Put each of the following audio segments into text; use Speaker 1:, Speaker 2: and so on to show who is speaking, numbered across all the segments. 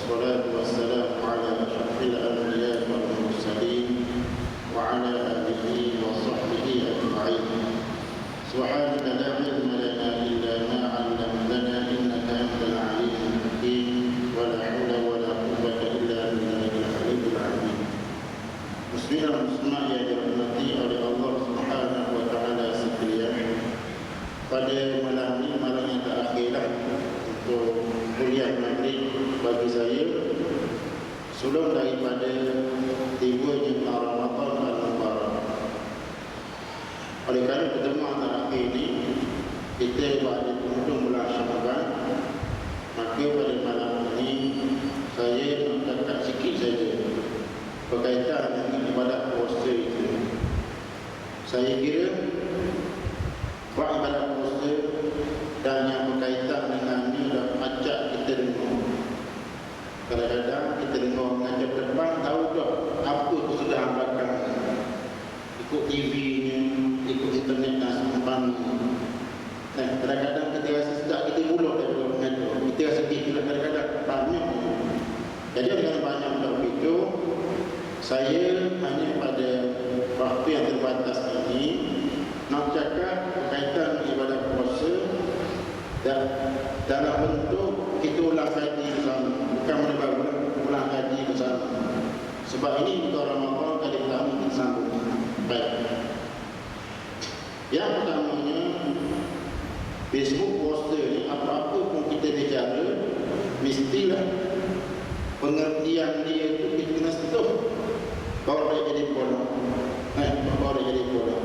Speaker 1: والصلاة والسلام على أشرف الأنبياء والمرسلين وعلى آله وصحبه أجمعين. سبحانك لا علم لنا إلا ما علمتنا إنك أنت العليم الحكيم ولا حول ولا قوة إلا بالله العلي العظيم. Muslimin dan muslimat yang dirahmati oleh Allah Subhanahu wa taala sekalian, pada malam ini, malam yang terakhir untuk kuliah maghrib bagi saya sebelum daripada tibanya bulan Ramadan al-Mubarak. Oleh kerana pertemuan terakhir ini kita berada di penghujung bulan Syawal, maka pada malam ini saya mengangkat sikit saja berkaitan dengan ibadat puasa itu. Saya kira buat ibadat puasa dan yang berkaitan dengan ini dah ajak kita dengar. Kadang-kadang kita dengar mengajar depan, tahu dah apa itu sudah belakang, ikut TV-nya, ikut internet dan sebagainya. Nah, kadang-kadang kita rasa sedap, kita mulut daripada mengajar, kita rasa kita kadang-kadang banyak. Jadi dengan banyak begitu, saya hanya pada waktu yang terbatas ini nak cakap berkaitan ibadat puasa dan dalam bentuk kita ulang kaji bersama, bukan ulang kaji bersama. Sebab ini untuk Ramadan kali pertama kita sambung. Baik. Yang pertamanya, Facebook puasa ni apa-apa pun kita bicara, mestilah pengertian dia itu kita kena sentuh baru dia jadi pola. Baru dia jadi pola.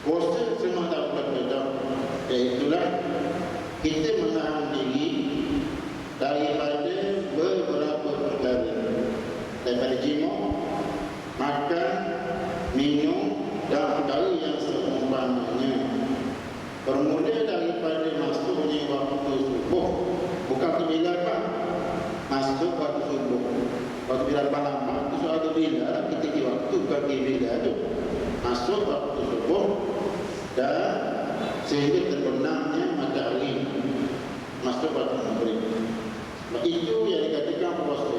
Speaker 1: Puasa semua tak berbeza. Iaitulah kita menahan diri daripada beberapa perkara, daripada jima, makan, minum dan perkara yang seumpamanya. Bermula daripada masuknya waktu subuh, bukan bila pak masuk waktu subuh. Waktu bila lama itu suatu bila kita di waktu bagi bila itu masuk waktu subuh dan sehingga terbenamnya matahari masuk waktu maghrib. Itu yang dikatakan puasa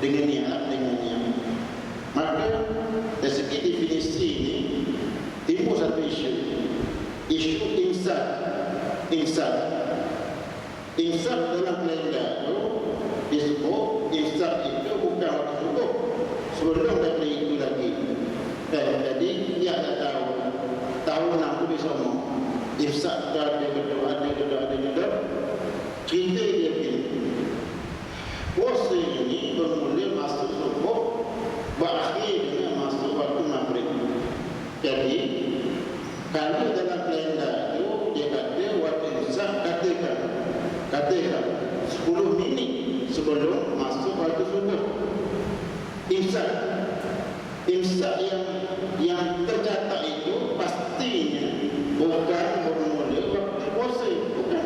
Speaker 1: dengan niat. Maka dari segi definisi ini timbul satu isu imsak dalam kalender itu disebut imsak itu bukan waktu subuh, sebelum daripada itu lagi. Jadi dia tak tahu nak bisa ngomong imsak ada cerita dia begini. Puasa ini bermula masuk subuh, berakhir dengan masuk waktu maghrib. Jadi kalau dalam kalender itu dia kata waktu imsak, katakan 10 minit sebelum masuk waktu subuh. Imsak yang tercatat itu pastinya bukan bermula waktu puasa, bukan.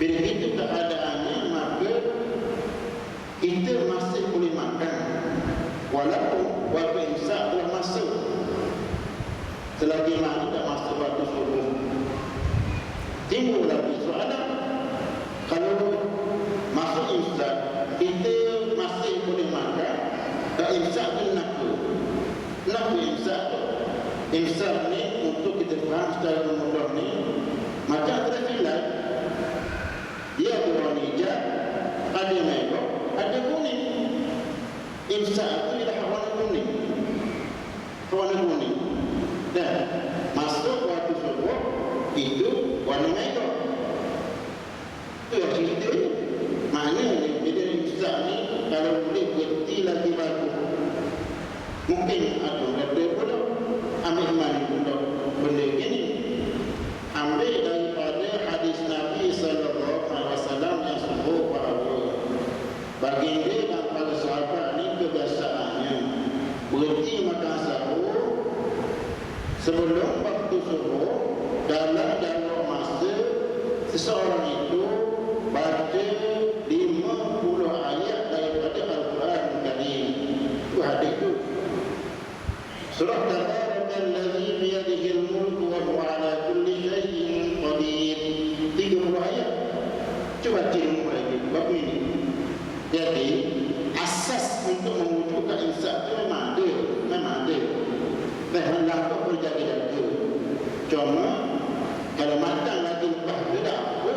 Speaker 1: Bila itu keadaannya, maka kita masih boleh makan walaupun waktu imsak telah masuk, selagi mana tak masuk waktu subuh. Timbul lagi soalan, kalau masuk imsak kita masih boleh makan, dan imsak tu nak imsak ni untuk kita faham secara mudah ni macam terfilah dia berwarna hijau, ada merah, ada kuning. Imsak tu ialah warna kuning dan masuk waktu subuh itu warna merah. Itu yang cerita ni. Maknanya bila imsak ni kalau boleh berhenti lagi bagus. Mungkin ada pula ambil mana pula benda gini. Ambil daripada hadis Nabi SAW yang sebut bahawa baginda dan para sahabat ni kebiasaannya berhenti makan sahur sebelum waktu subuh dalam masa seseorang itu baca 50 ayat daripada Al-Quran Karim. Itu hadis itu. Surah Tabarakal-ladzi biyadihil mulku wa huwa ala kulli syai'in qadir. 30 ayat. Cuba tengok lagi bab ini. Jadi asas untuk mewujudkan imsak itu memang ada. Memang dapat berjaga-jaga. Cuma kalau matang lagi lepas dia tak apa.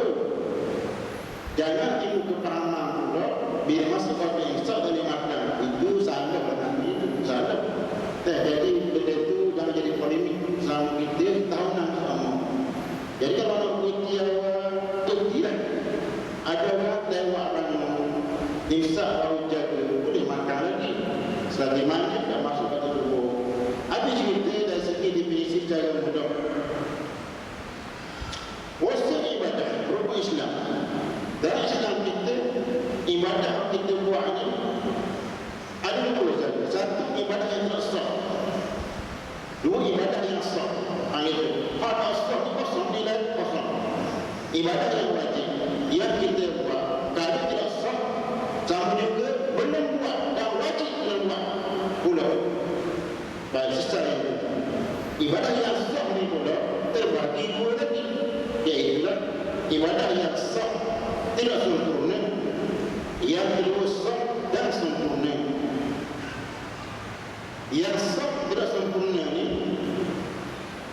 Speaker 1: Jangan timbul kepahaman pula bila masuk pada imsak dari matang itu salah nanti itu salah. Jadi benda itu jangan jadi polemik selama kita tahunan sama. Jadi kalau nak berhenti awal lah. Ada orang tewak banyak imsak baru jaga boleh makan lagi selagi mana tak masuk pada tubuh. Habis kita dari segi definisi secara mudah. Puasa ibadah rukun Islam. Dalam Islam kita ibadah kita buat ni ada dua saja. Satu ibadah yang tak sah. Dua ibadah yang sah. Itu ada sah ni kosong nilai kosong. Ibadah yang wajib yang kita buat kalau tidak sah sama juga belum buat dan wajib belum buat pula. Baik secara itu ibadah yang sah ni pula terbagi dua lagi, iaitu ibadah yang sah tidak sempurna, yang kedua sah dan sempurna. Yang sah tidak sempurna ni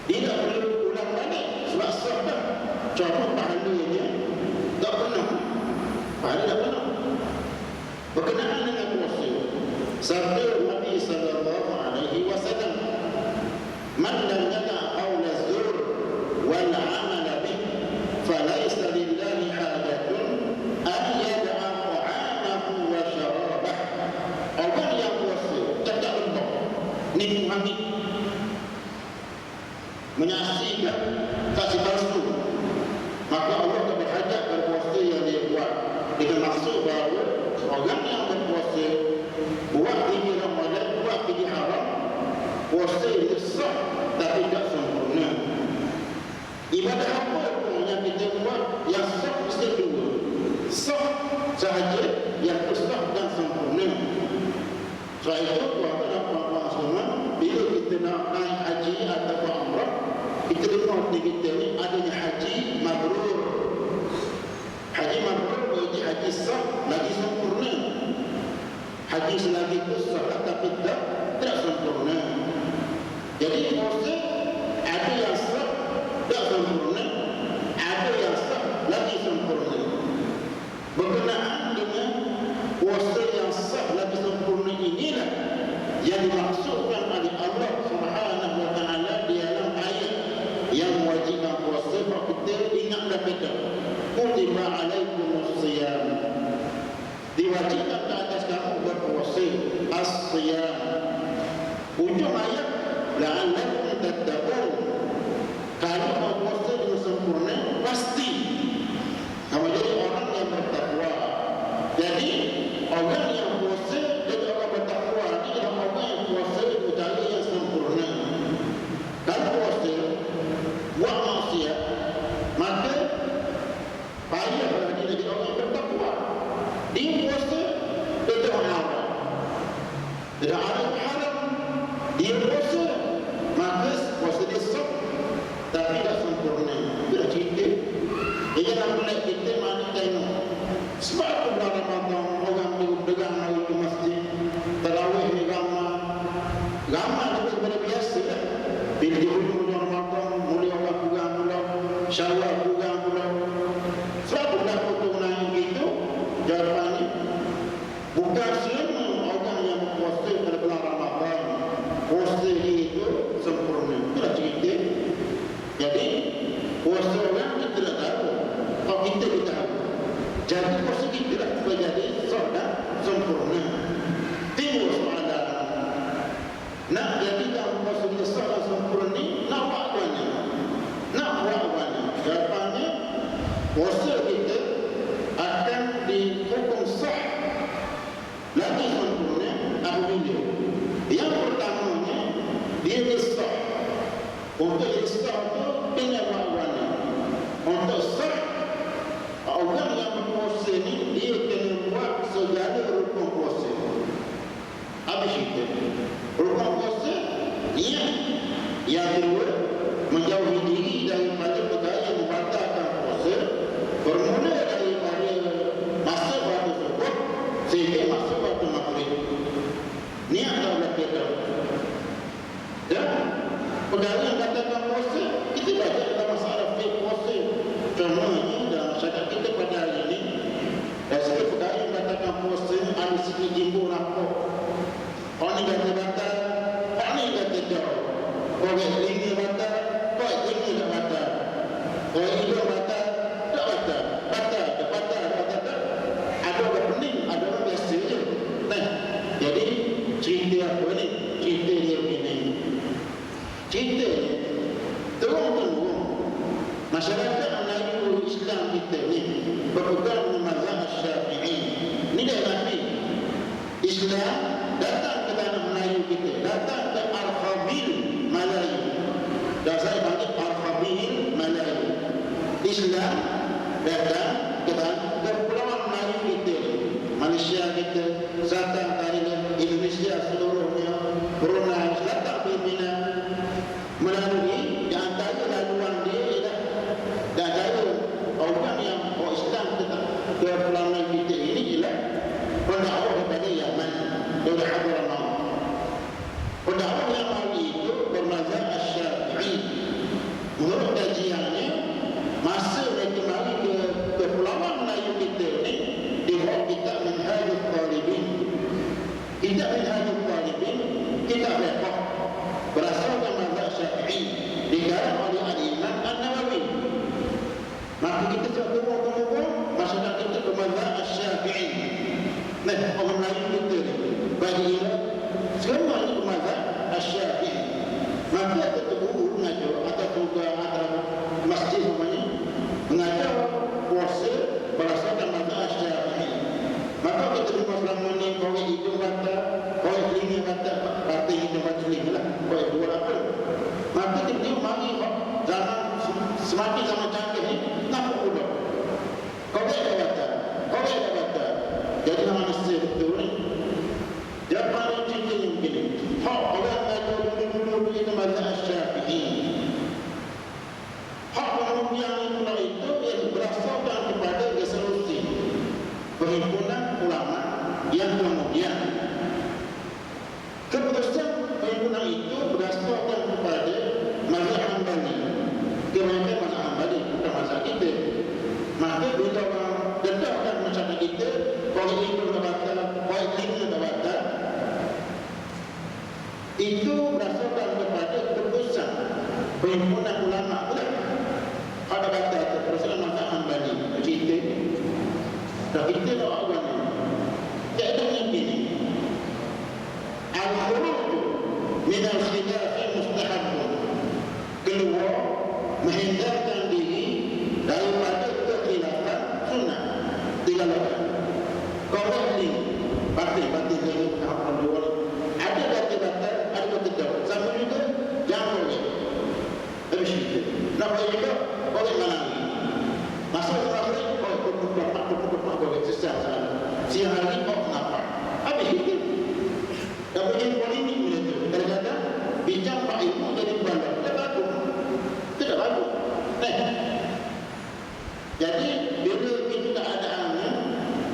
Speaker 1: tidak perlu ulang balik sebab sah dah. Contoh pahalanya tak pernah, pahala tak pernah berkenaan dengan puasa. Sabda Nabi sallallahu alaihi wasallam, man lam yada' qawla zur wal 'amal bih falaysa lillahi hajatun an yada'a ta'amahu wa syarabah. Orang yang puasa tak bentuk nipu hati, menyaksikan kasih palsu, maka Allah tak berhajat berpuasa yang dia buat. Dengan maksud bahawa orang yang berpuasa buat ini Ramadan, buat ini haram, puasa itu sah tapi tidak sempurna. Ibadah apa pun yang kita buat yang sah mesti dua, sah sahaja, yang sah dan sempurna. Sebab itu puan-puan semua, bila kita nak naik haji atau umrah, kita dengar di kita ni adanya haji mabrur. Haji mabrur berarti haji sah lagi sempurna. Haji selagi itu sah tapi tidak sempurna. Jadi puasa ada yang sah tidak sempurna, ada yang sah lagi sempurna. Berkenaan dengan puasa yang sah lagi sempurna inilah yang dimaksudkan oleh Allah Subhanahu wa taala di dalam ayat yang mewajibkan puasa. Kalau kita ingat dan pegang, kutiba alaikumus shiyam, diwajibkan ke atas kamu berpuasa, as-shiyam. Ujung ayat la'allakum tattaqun, kalau mau puasa dengan sempurna pasti kamu jadi orang yang bertakwa. Jadi orang yang puasa jadi orang bertakwa ini adalah orang yang puasa itu cara yang sempurna. Kalau puasa buat maksiat, maka payahlah dia jadi orang yang bertakwa. Dia puasa tidak haram, tidak ada haram. Dia puasa, maka puasa dia sah tapi tidak sempurna. Tidak cerita. Dia jangan pelik kita mana tengok. Sebab itu bulan Ramadan orang berpegang mari ke masjid, tarawih ni ramai lebih daripada biasa lah. Bila di hujung Ramadan mula orang pegang pula, Syawal pegang pula. Sebab itu dah potong naik begitu. Jawapannya bukan semua orang yang berpuasa pada bulan Ramadan puasa itu sempurna. Itulah cerita. Jadi puasa orang kita tidak tahu. Kalau kita tahu, jadi puasa kita lah menjadi sah dan sempurna. Timbul soalan, nak jadikan puasa kita sah dan sempurna ni, nak buat banyak, nak buat banyak. Jawapannya, puasa kita akan dihukum sah lagi sempurna apabila yang pertamanya dia sah. Untuk dia sah itu dengan buat banyak. Untuk sah, orang yang berpuasa ni dia kena buat segala rukun puasa. Habis itu rukun puasa niat. Yang kedua, menjauhi diri daripada perkara yang membatalkan puasa. Contohnya dalam masyarakat kita pada hari ini, dari segi perkara yang katakan puasa ada segi jimbo nampak. Orang ni kata batal, orang ni kata jauh. Orang telinga batal, orang telinga tak batal. Orang hidung batal, tak batal. Batal, tak batal, tak batal. Ada orang pening, ada orang biasa je. Nah, jadi cerita apa ni? Cerita dia begini. Cerita ni turun-turun masyarakat Melayu Islam kita ni berpegang dengan mazhab Syafi'i. Ni dah Nabi Islam datang ke tanah Melayu kita, datang ke Al-Khabil Melayu. Dan saya panggil Al-Khabil Melayu. Islam datang ke Kepulauan Melayu kita, Malaysia kita, Selatan Thailand, Indonesia seluruhnya, Brunei, Selatan Filipina, melalui di antara laluan dia ialah dan cara orang yang Islam ke Kepulauan Melayu kita ini ialah pendakwah kepada Yaman, kepada Hadramaut. Pendakwah Yaman itu bermazhab Syafi'i. Menurut kajiannya, masa mereka mari ke Kepulauan Melayu kita ni di bawah kitab Minhajul Talibin. Kitab Minhajul Talibin, kitab fiqh berasalkan mazhab Syafi'i, dikarang oleh Al-Imam An-Nawawi. Maka kita semua masyarakat kita bermazhab Syafi'i. Nah, orang Melayu kita ni bagi semua ini bermazhab Syafi'i. Maka kita guru mengajar ataupun ke masjid namanya mengajar puasa berdasarkan mazhab Syafi'i. Maka kita cuma selama ni korek hidung batal, korek telinga batal, batal hidung batal telinga lah, korek dua apa. Maka kita mari zaman semakin zaman canggih ni nampak pula korek dah batal, korek dah batal. Jadi nama Mesir betul ni dia paling cerita ni begini. Hak orang ngajar dulu-dulu itu mazhab Syafi'i. Hak yang pula itu yang berdasarkan kepada resolusi perhimpunan ulama yang kemudian keputusan perhimpunan itu berdasarkan kepada mazhab Hambali. Kemudian mazhab Hambali bukan mazhab kita. Maka bila orang dedahkan masyarakat kita, orang itu tak batal, orang telinga tak batal, itu berdasarkan kepada keputusan perhimpunan ulama pula. Ada kata keputusan mazhab Hambali cerita dan kita nak awal ni tak ada yang begini. Al-Khuruj min al-khilafah mustahabun, keluar menghindarkan diri daripada kekhilafan sunnah dilakukan. Korang ni batin lagi tahap dua ni. Ada kata batal, ada kata jauh. Sama juga jangan korek. Habis itu nak juga korek mana ni. Masa terakhir korek sesat sana. Siang hari kau kenapa? Habis itu. Dan begini politik bila tu. Kadang-kadang bincang Pak Ilmu jadi bandar. Tidak bagus. Tidak bagus. Jadi bila kita tak ada annya,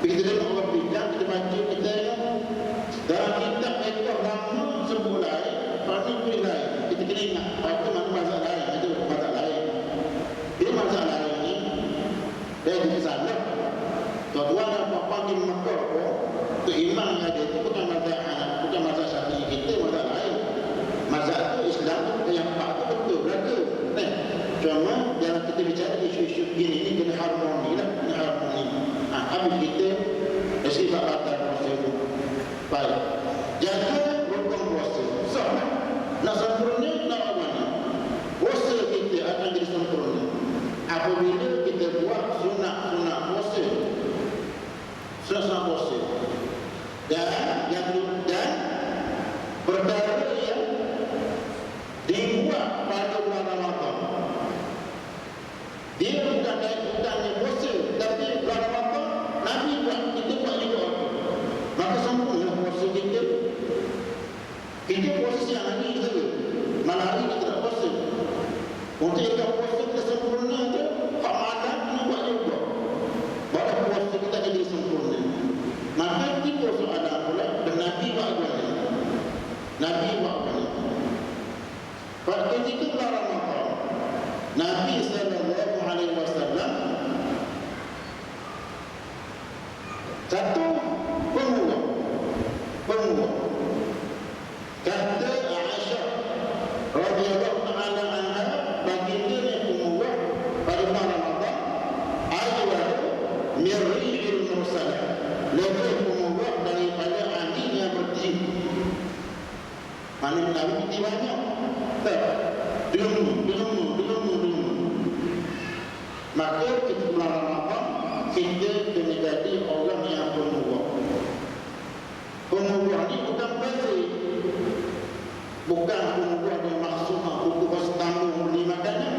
Speaker 1: kita dengar orang bincang, kita baca, kita dalam kitab itu lama sebut lain, pada pilih lain. Kita kena ingat, itu mana mazhab lain, itu mazhab lain. Bila mazhab lain ni, dari di sana, tuan-tuan dan puan-puan di Mekah tu imam yang ada itu bukan mazhab anak, bukan mazhab Syafi'i kita, mazhab lain. Mazhab tu Islam tu yang pak tu betul berlaku. Cuma jangan kita bicara isu-isu begini ni kena harmoni lah, kena harmoni. Habis kita sifat batal puasa itu. Baik. Jaga rukun puasa. Sah. Nak sempurna, nak amanah. Puasa kita akan jadi sempurna apabila kita buat sunat-sunat puasa. Sunat-sunat puasa. Dan perkara yang dibuat pada bulan Ramadan. Dia bukannya puasa, tapi bulan Ramadan Nabi buat, kita buat juga. Maka sempurna puasa kita. Satu, pemurah. Kata Aisyah radhiyallahu ta'ala anha, baginda yang pemurah pada bulan Ramadan adalah mirrihil mursalah, lebih pemurah daripada angin yang bertiup. Mana Nabi bertiup banyak? Tak. Dulu. Maka kita bulan Ramadan kita kena jadi orang yang pemurah. Pemurah ni bukan balik, bukan pemurah yang maksud buku pas tanggung beli makanan.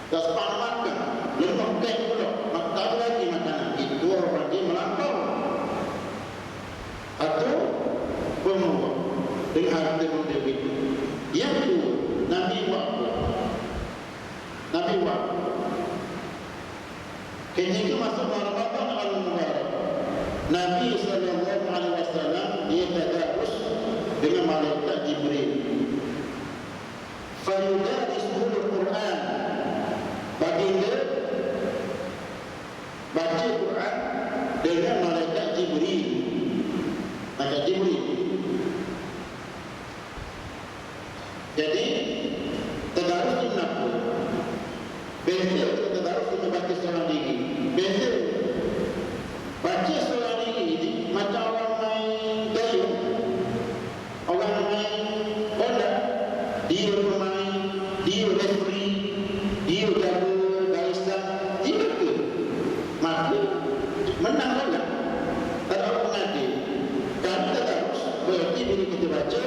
Speaker 1: Dah sepak makan, lepas kek pula, makan lagi makanan. Itu orang dia melampau. Atau pemurah dengan harta benda itu. Yang kedua, Nabi buat apa? Ketika masuk Ramadan al-Mubarak, Nabi SAW dia tadarus dengan malaikat Jibril. Fayudarisuhul Quran, baginda baca Quran dengan malaikat Jibril. Jadi tadarus itu kenapa? Beza tadarus itu baca seorang diri. Beza baca seorang diri ini macam orang main gayung, orang main bola. Dia bermain, dia referee, dia jaga garisan, dia betul. Maka menang bola. Tak ada pengadil. Kalau tadarus berarti bila kita baca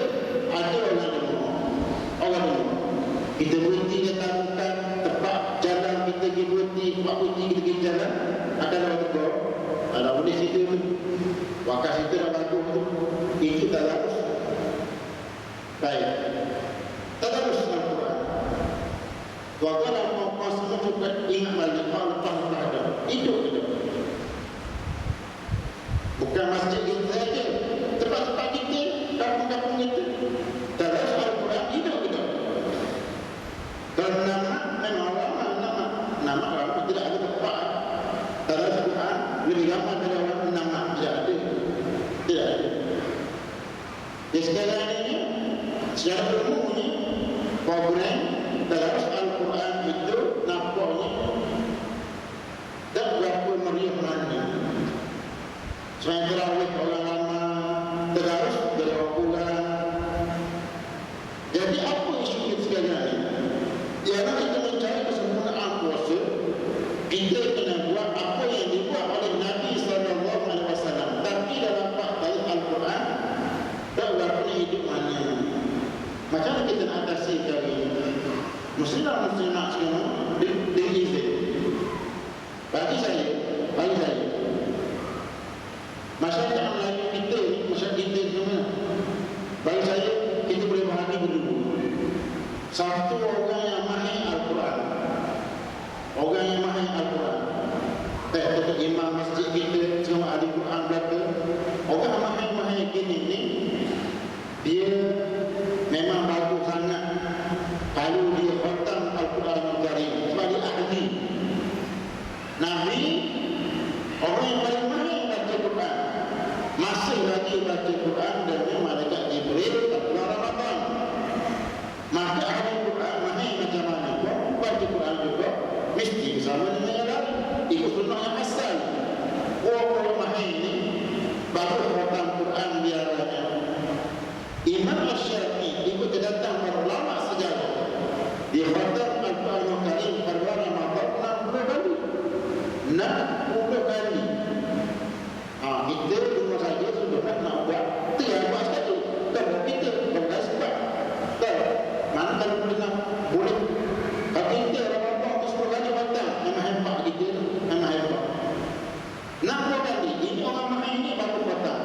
Speaker 1: ada orang dengar. Kita berhenti kata-kata tempat jalan kita pergi berhenti, tempat berhenti kita pergi jalan, akan ada tegur. Ada boleh situ tu, wakaf situ dah bagus tu, itu tadarus. Baik, tadarus Al-Quran. Tuan-tuan dan puan-puan semua cuba ingat balik lepas ada. Itu kita. Bukan masjid kita saja, tempat-tempat kita, kampung-kampung kita. Tadarus Al-Quran itu kita. Dan nama tidak ada tempat. Tadarus Al-Quran lebih ramai dari orang nama, tidak ada. Jadi sekarang ini secara umumnya program tadarus Al-Quran itu nampaknya tak berapa meriah mana. Selain terawih orang lama, tadarus berapa bulan. Jadi apa isu kita sekarang ini? Ialah kita mencari kesempurnaan puasa. Kita kena buat apa yang dibuat oleh Nabi SAW. Tapi dalam fakta Al-Quran tak berapa hidup mana. Macam mana kita nak atasi kali ini? Muslimah sekarang diizin. Bagi saya masyarakat Melayu kita ni, masyarakat kita semua, bagi saya kita boleh bahagi berdua. Satu, orang yang mahir Al-Quran. Ketua imam masjid kita, semua ahli Quran berapa. Orang mahir gini ni, dia memang bagus sangat kalau dia khatam Al-Quran Al-Karim. Sebab dia ahli. Nabi, orang yang paling mahir baca Quran, masih lagi baca Quran dengan malaikat Jibril pada bulan Ramadan. Maka ahli Quran mahir macam mana pun, baca Quran juga mesti bersama dengan yang lain, ikut sunnah yang asal. Orang mahir ini baru khatam Quran biaranya. Imam Asy-Syafi'i ikut kedatang para ulama sejarah, dia khatam Al-Quran Al-Karim pada bulan Ramadan 60 kali. Kita rumah saja sudah nak buat 3 buat sekali. Tak kita berdas sebab tak mana kalau boleh kalau kita Ramadan tu 10 kali batang, memang hebat kita, memang hebat. 60 kali ini orang mahir ini baru batang.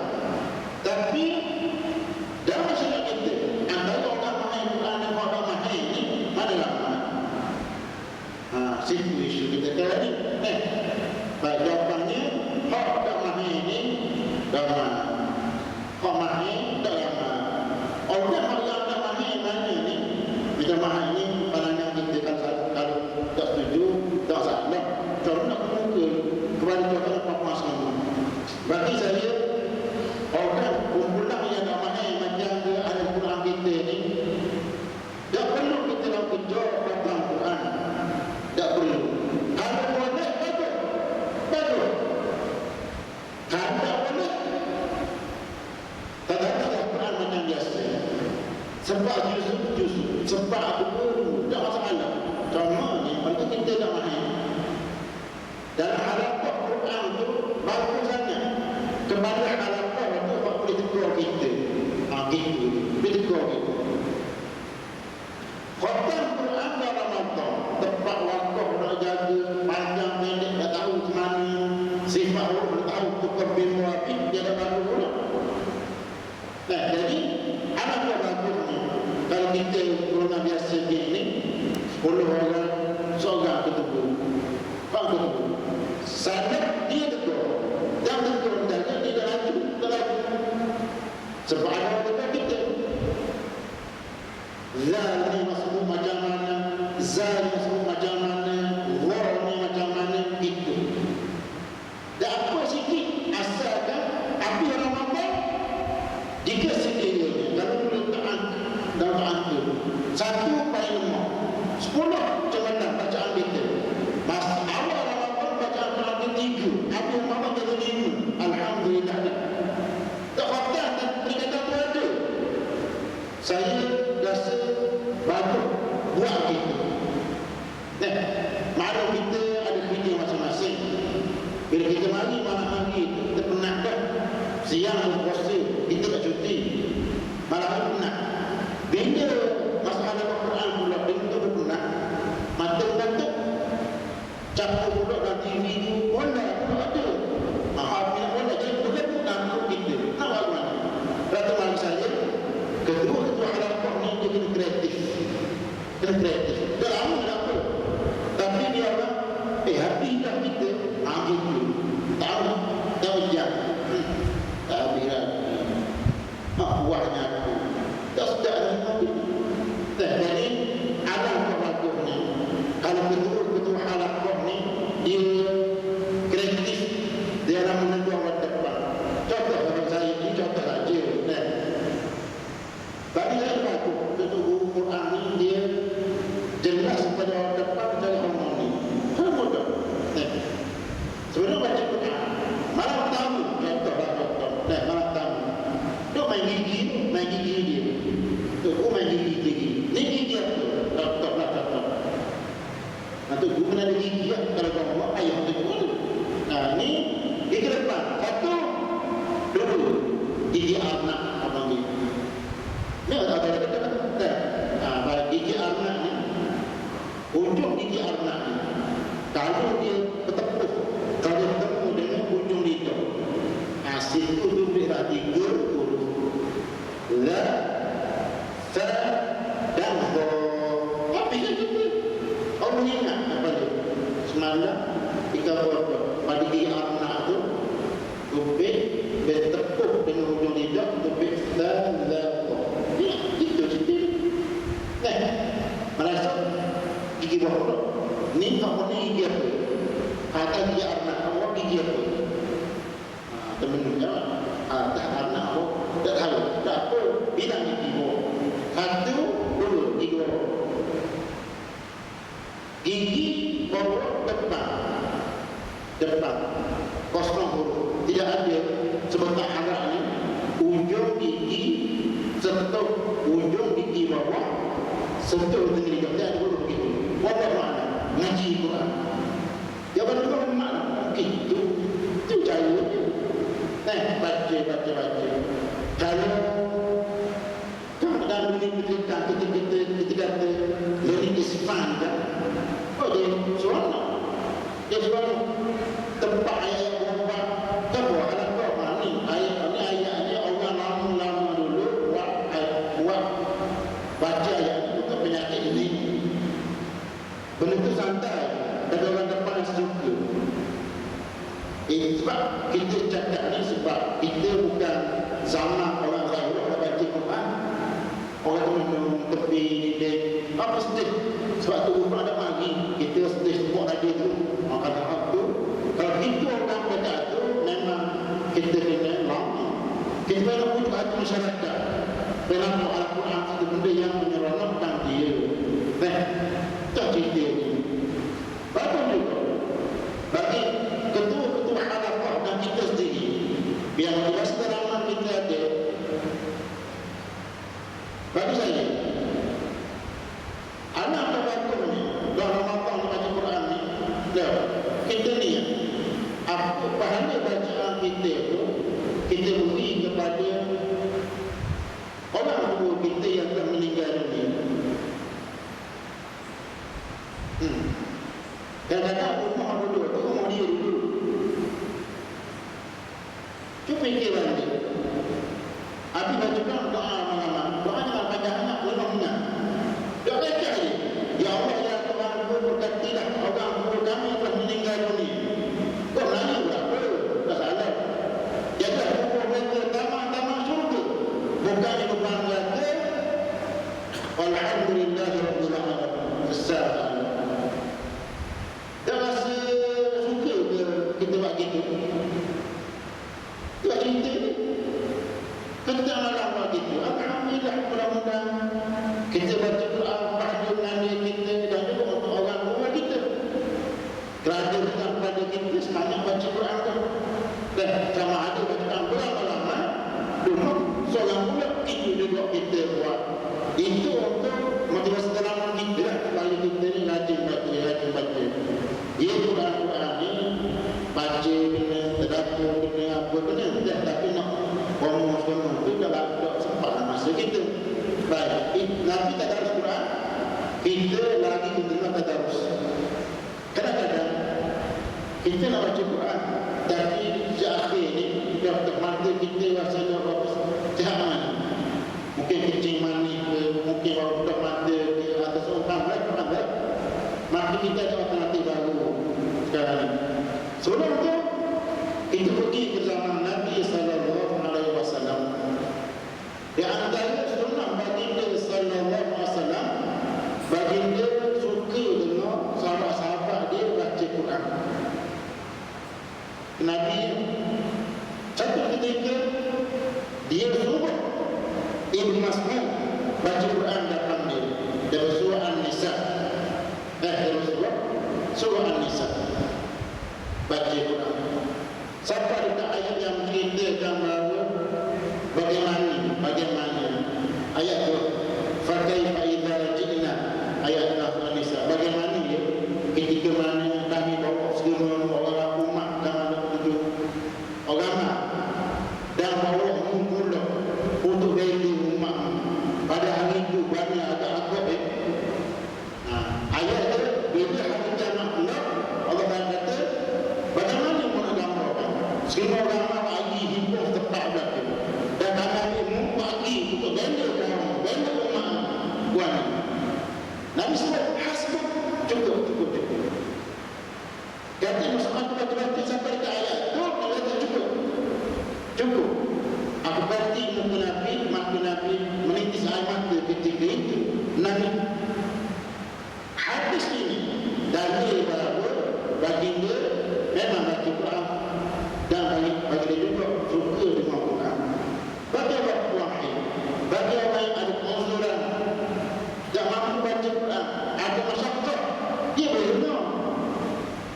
Speaker 1: Tapi dalam masyarakat kita, antara orang mahir Quran dan orang mahir ini mana ramai? Situ isu kita kali ni. Baik, sebab aku pun tak masalah. Cuma ni kalau kita tak main dalam halaman Quran tu bagus sangat. Kepada halaman tu apa boleh tegur kita. Gitu. Boleh tegur kita. Khatam Quran dalam Ramadan tepat waktu nak jaga panjang pendek tak tahu ke mana sifat Allah tak tahu tukar bin muafiq dia dah baru pula. Nah, jadi alangkah bagusnya kalau kita corona biasa gini 10 orang seorang ketemu bang ketemu sadar dia tegur dan tegur dan dia dah laju sebab ada dekat kita zal ni masuk macam mana zal masuk macam mana war ni macam mana gitu dan apa sikit asalkan api Ramadan jika sekiranya kalau boleh tahan dalam angka 1/5 10 jemaah bacaan kita masa awal Ramadan bacaan Quran 3 api Ramadan jadi 5 alhamdulillah tak khatam dan peringatan tu ada saya rasa bagus buat kita maklum kita ada kerja masing-masing bila kita mari malam hari kita penat dah siang berpuasa kita tak cuti malam hari penat bila masalah Al-Quran pula kita penat mata-mata capur pula dalam TV tu wala pula ada habis wala jadi boleh bukan untuk kita nak buat mana rata mari saya kedua halaman ni dia kena kreatif tak lama nak apa tapi dia orang habis dah kita gitu tahu jam habis mak buahnya aku tak sedap dah jadi ada bagus ni kalau betul halaman ni dia kreatif dia nak menentukan waktu depan contoh kalau saya ini contoh saja bagi saya bagus betul Quran ni dia jelas pada orang depan dari harmoni mudah sebenarnya baca Quran malam tahu contoh malam tahu tu main gigi dia tu main gigi ni gigi apa contoh nanti gua kena ada gigi kalau kau mau ayah tu ni gigi depan satu dulu gigi anak abang ni ada gigi anak ni ujung gigi anak ni kalau dia bertepuk kalau dia bertemu dengan ujung lidah situ tu bila 3 huruf la fa dan dha apa itu Allah ingat apa dia semalam ketika pada gigi anak tu tubik bertepuk dengan ujung lidah tubik dan la itu cerita merasa gigi bawah ni kamu ni gigi apa kata gigi anak kamu gigi apa temennya atas anak kamu tak tahu tak apa bilang gigi bawah satu dulu gigi bawah gigi bawah depan kosong huruf tidak ada sebentar harap ni ujung gigi sentuh ujung gigi bawah sentuh dengan lidah dia ada huruf begitu apa makna ngaji Quran dia benar makna begitu itu cara baca kalau dalam dunia pendidikan ketika learning is fun kan dia seronok tempat ayat berubah kan buat anak kau mana ayat ni orang lama dulu buat baca ayat ni bukan penyakit ini benda tu santai ada orang depan yang suka sebab kita cakap ni sebab kita bukan zaman orang Zahir nak baca Quran orang tu minum tepi dia apa sedih sebab tu Quran ada mari kita sedih semua ada tu kata tu kalau kita orang baca tu memang kita kena lama kita kena pujuk hati masyarakat dalam Al-Quran satu benda yang menyeronokkan dia tak cerita ni bagus juga bagi ketua halaqah dan kita sendiri yang jelas teraman kita ada bagi saya kita beri kepada orang tua kita yang telah meninggal dunia. Kadang-kadang rumah dulu tu rumah dia dulu. Cuba fikirkan dia. Habis baca doa malam-malam. Doa jangan panjang anak, lama minyak. Doa kacau dia. Ya Allah, ya Tuhan, berkatilah orang tua kami telah meninggal dunia. Kau nanya berapa? Tak salah. Jaga kubur mereka tamat-tamat syurga. Bukan yang berbangga ke Alhamdulillahirabbil alamin. Besar. Tak rasa suka ke kita buat gitu? Tak cinta ni. Kita malam buat gitu. Alhamdulillah, mudah-mudahan kita baca doa pada nabi kita dan juga untuk orang tua kita. Kerana kita pada kita semangat baca Quran tu. Dan sama ada baca berapa-lama dulu seorang pula itu juga kita buat. Itu untuk motivasi dalam kita lah. Kalau kita ni rajin baca. Ia Quran ni baca benda, terdapur benda, apa benda. Tapi nak ngomong semua tu dalam tak sempat masa kita. Baik, nanti tak ada Quran, kita lagi menerima tadarus. Kadang-kadang kita nak baca Quran, tapi di akhir ni dah mata kita rasanya jahat. Mungkin kencing mani ke, mungkin baru budak mata ke, atas orang baik, maka kita ada alternatif baru sekarang ni. Sebelum tu, kita pergi ke zaman Nabi SAW. Di antara sunnah baginda SAW, baginda suka dengar sahabat-sahabat dia baca Quran. Nabi satu ketika dia suruh Ibn Mas'ud baca Quran depan dia. Dari surah An-Nisa. Dari surah An-Nisa. Baca Quran. Sampai dekat ayat yang menceritakan bahawa bagaimana ayat tu. Fakaifa idza ji'na, ayat An-Nisa. Bagaimana ya ketika mana kami bawa semua orang umat dan orang dan bawa mulut untuk beli umat pada hari itu banyak agak-agak ayat itu bila hari kiamat Allah kata bagaimana pun agama semua orang